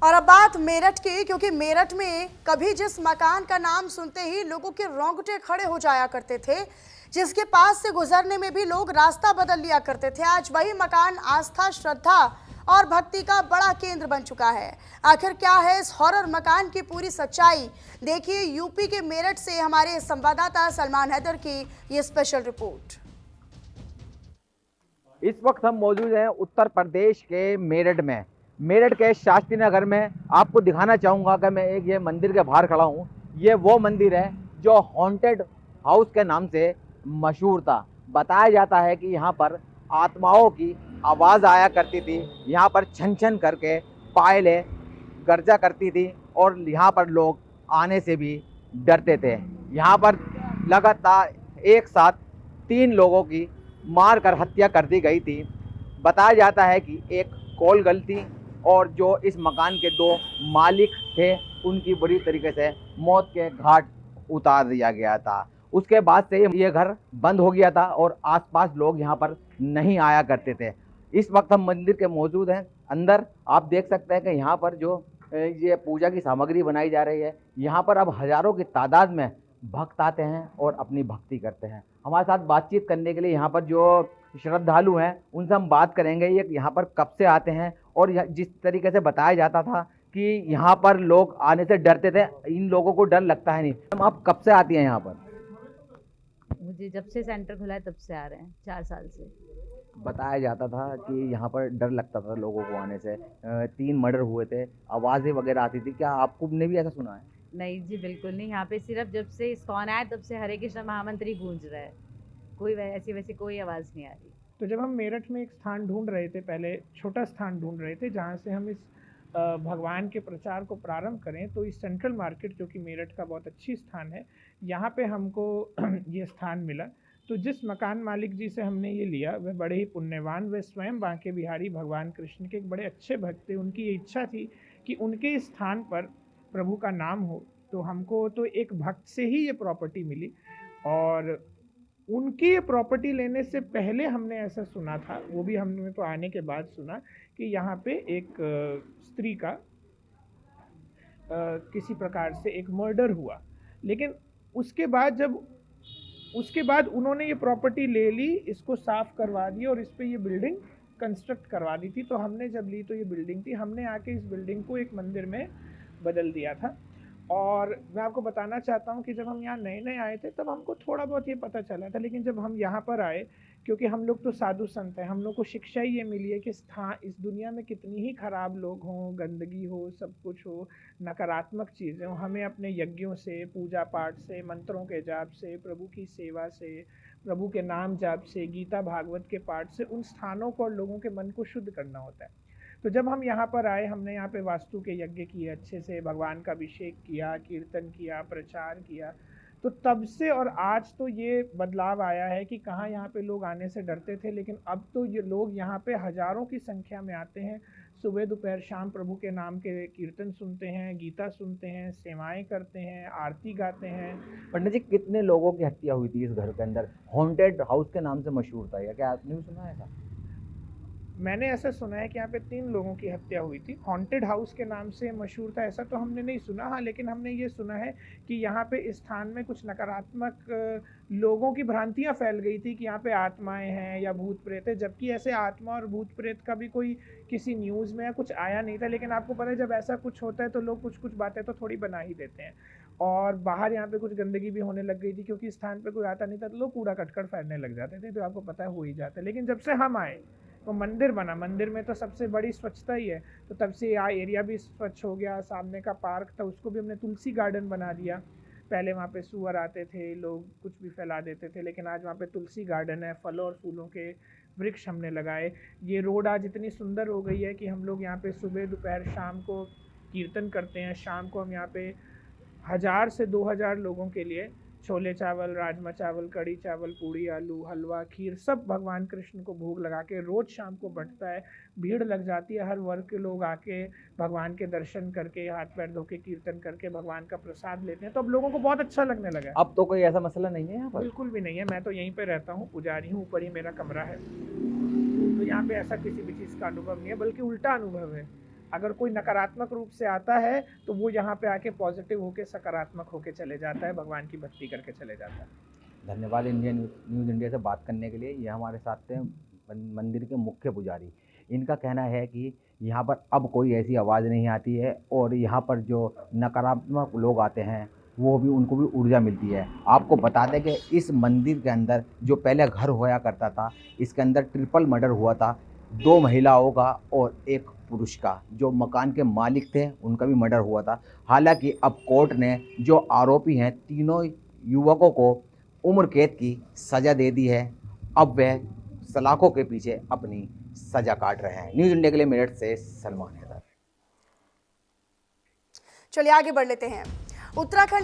और अब बात मेरठ की, क्योंकि मेरठ में कभी जिस मकान का नाम सुनते ही लोगों के रोंगटे खड़े हो जाया करते थे, जिसके पास से गुजरने में भी लोग रास्ता बदल लिया करते थे, आज वही मकान आस्था, श्रद्धा और भक्ति का बड़ा केंद्र बन चुका है। आखिर क्या है इस हॉरर मकान की पूरी सच्चाई? देखिए यूपी के मेरठ से हमारे संवाददाता सलमान हैदर की ये स्पेशल रिपोर्ट। इस वक्त हम मौजूद हैं उत्तर प्रदेश के मेरठ में। मेरठ के शास्त्री नगर में आपको दिखाना चाहूँगा कि मैं ये मंदिर के बाहर खड़ा हूँ। ये वो मंदिर है जो हॉन्टेड हाउस के नाम से मशहूर था। बताया जाता है कि यहाँ पर आत्माओं की आवाज़ आया करती थी, यहाँ पर छन छन करके पायलें गर्जा करती थी और यहाँ पर लोग आने से भी डरते थे। यहाँ पर लगातार एक साथ 3 लोगों की मारकर हत्या कर दी गई थी। बताया जाता है कि एक कॉल गर्ल थी और जो इस मकान के 2 मालिक थे उनकी बुरी तरीके से मौत के घाट उतार दिया गया था। उसके बाद से ये घर बंद हो गया था और आसपास लोग यहाँ पर नहीं आया करते थे। इस वक्त हम मंदिर के मौजूद हैं। अंदर आप देख सकते हैं कि यहाँ पर जो ये पूजा की सामग्री बनाई जा रही है, यहाँ पर अब हज़ारों की तादाद में भक्त आते हैं और अपनी भक्ति करते हैं। हमारे साथ बातचीत करने के लिए यहाँ पर जो श्रद्धालु हैं उनसे हम बात करेंगे, ये यहाँ पर कब से आते हैं और जिस तरीके से बताया जाता था कि यहाँ पर लोग आने से डरते थे, इन लोगों को डर लगता है नहीं। हम आप कब से आती हैं यहाँ पर? मुझे जब से सेंटर खुला है तब से आ रहे हैं, 4 साल से। बताया जाता था कि यहाँ पर डर लगता था लोगों को आने से। 3 मर्डर हुए थे, आवाज़ें वगैरह आती थी। क्या आपको ने भी ऐसा सुना है? नहीं जी, बिल्कुल नहीं। यहाँ पे सिर्फ जब से इस्कॉन आया तब से हरे कृष्ण महामंत्री गूंज रहा है, कोई ऐसी वैसी कोई आवाज़ नहीं आ रही। तो जब हम मेरठ में एक स्थान ढूंढ रहे थे, पहले छोटा स्थान ढूंढ रहे थे जहाँ से हम इस भगवान के प्रचार को प्रारंभ करें, तो इस सेंट्रल मार्केट जो कि मेरठ का बहुत अच्छी स्थान है, यहाँ पे हमको ये स्थान मिला। तो जिस मकान मालिक जी से हमने ये लिया वह बड़े ही पुण्यवान, वे स्वयं बांके बिहारी भगवान कृष्ण के एक बड़े अच्छे भक्त थे। उनकी ये इच्छा थी कि उनके स्थान पर प्रभु का नाम हो। तो हमको तो एक भक्त से ही ये प्रॉपर्टी मिली और उनकी ये प्रॉपर्टी लेने से पहले हमने ऐसा सुना था, वो भी हमने तो आने के बाद सुना कि यहाँ पे एक स्त्री का किसी प्रकार से एक मर्डर हुआ। लेकिन उसके बाद उन्होंने ये प्रॉपर्टी ले ली, इसको साफ करवा दिया और इस पे ये बिल्डिंग कंस्ट्रक्ट करवा दी थी। तो हमने जब ली तो ये बिल्डिंग थी, हमने आके इस बिल्डिंग को एक मंदिर में बदल दिया था। और मैं आपको बताना चाहता हूँ कि जब हम यहाँ नए नए आए थे तब हमको थोड़ा बहुत ये पता चला था, लेकिन जब हम यहाँ पर आए, क्योंकि हम लोग तो साधु संत हैं, हम लोग को शिक्षा ही ये मिली है कि इस दुनिया में कितनी ही खराब लोग हों, गंदगी हो, सब कुछ हो, नकारात्मक चीज़ें हो, हमें अपने यज्ञों से, पूजा पाठ से, मंत्रों के जाप से, प्रभु की सेवा से, प्रभु के नाम जाप से, गीता भागवत के पाठ से उन स्थानों को और लोगों के मन को शुद्ध करना होता है। तो जब हम यहाँ पर आए, हमने यहाँ पे वास्तु के यज्ञ किए, अच्छे से भगवान का अभिषेक किया, कीर्तन किया, प्रचार किया। तो तब से और आज तो ये बदलाव आया है कि कहाँ यहाँ पे लोग आने से डरते थे, लेकिन अब तो ये लोग यहाँ पे हज़ारों की संख्या में आते हैं। सुबह दोपहर शाम प्रभु के नाम के कीर्तन सुनते हैं, गीता सुनते हैं, सेवाएं करते हैं, आरती गाते हैं। पंडित जी, कितने लोगों की हत्या हुई थी इस घर के अंदर? हॉन्टेड हाउस के नाम से मशहूर था, या क्या आपने भी सुना है ऐसा? मैंने ऐसा सुना है कि यहाँ पे 3 लोगों की हत्या हुई थी। हॉन्टेड हाउस के नाम से मशहूर था ऐसा तो हमने नहीं सुना, हाँ, लेकिन हमने ये सुना है कि यहाँ पे इस स्थान में कुछ नकारात्मक लोगों की भ्रांतियाँ फैल गई थी कि यहाँ पे आत्माएं हैं या भूत प्रेत है, जबकि ऐसे आत्मा और भूत प्रेत का भी कोई किसी न्यूज़ में या कुछ आया नहीं था। लेकिन आपको पता है जब ऐसा कुछ होता है तो लोग कुछ बातें तो थोड़ी बना ही देते हैं। और बाहर यहाँ पे कुछ गंदगी भी होने लग गई थी, क्योंकि इस स्थान पे कोई आता नहीं था तो लोग कूड़ा कटकट फैलने लग जाते थे, तो आपको पता हो ही जाता है। लेकिन जब से हम आए तो मंदिर बना, मंदिर में तो सबसे बड़ी स्वच्छता ही है, तो तब से यहाँ एरिया भी स्वच्छ हो गया। सामने का पार्क था उसको भी हमने तुलसी गार्डन बना दिया। पहले वहाँ पे सुअर आते थे, लोग कुछ भी फैला देते थे, लेकिन आज वहाँ पे तुलसी गार्डन है, फलों और फूलों के वृक्ष हमने लगाए। ये रोड आज इतनी सुंदर हो गई है कि हम लोग यहाँ पे सुबह दोपहर शाम को कीर्तन करते हैं। शाम को हम यहाँ पे 1000 से 2000 लोगों के लिए छोले चावल, राजमा चावल, कड़ी चावल, पूड़ी आलू, हलवा, खीर सब भगवान कृष्ण को भोग लगा के रोज़ शाम को बंटता है। भीड़ लग जाती है, हर वर्ग के लोग आके भगवान के दर्शन करके, हाथ पैर धो के, कीर्तन करके भगवान का प्रसाद लेते हैं। तो अब लोगों को बहुत अच्छा लगने लगा है। अब तो कोई ऐसा मसला नहीं है यहाँ पर? बिल्कुल भी नहीं है, मैं तो यहीं पर रहता हूँ, पुजारी हूँ, ऊपर ही मेरा कमरा है, तो यहाँ पे ऐसा किसी भी चीज़ का अनुभव नहीं है, बल्कि उल्टा अनुभव है। अगर कोई नकारात्मक रूप से आता है तो वो यहाँ पे आके पॉजिटिव होके सकारात्मक होके चले जाता है, भगवान की भक्ति करके चले जाता है। धन्यवाद इंडियन न्यूज़ इंडिया से बात करने के लिए। ये हमारे साथ थे मंदिर के मुख्य पुजारी। इनका कहना है कि यहाँ पर अब कोई ऐसी आवाज़ नहीं आती है और यहाँ पर जो नकारात्मक लोग आते हैं वो भी उनको भी ऊर्जा मिलती है। आपको बता दें कि इस मंदिर के अंदर जो पहले घर होया करता था, इसके अंदर ट्रिपल मर्डर हुआ था, 2 महिलाओं का और 1 पुरुष का। जो मकान के मालिक थे उनका भी मर्डर हुआ था। हालांकि अब कोर्ट ने जो आरोपी हैं तीनों युवकों को उम्र कैद की सज़ा दे दी है। अब वह सलाखों के पीछे अपनी सज़ा काट रहे हैं। न्यूज़ इंडिया के लिए मेरठ से सलमान हैदर। चलिए आगे बढ़ लेते हैं। उत्तराखंड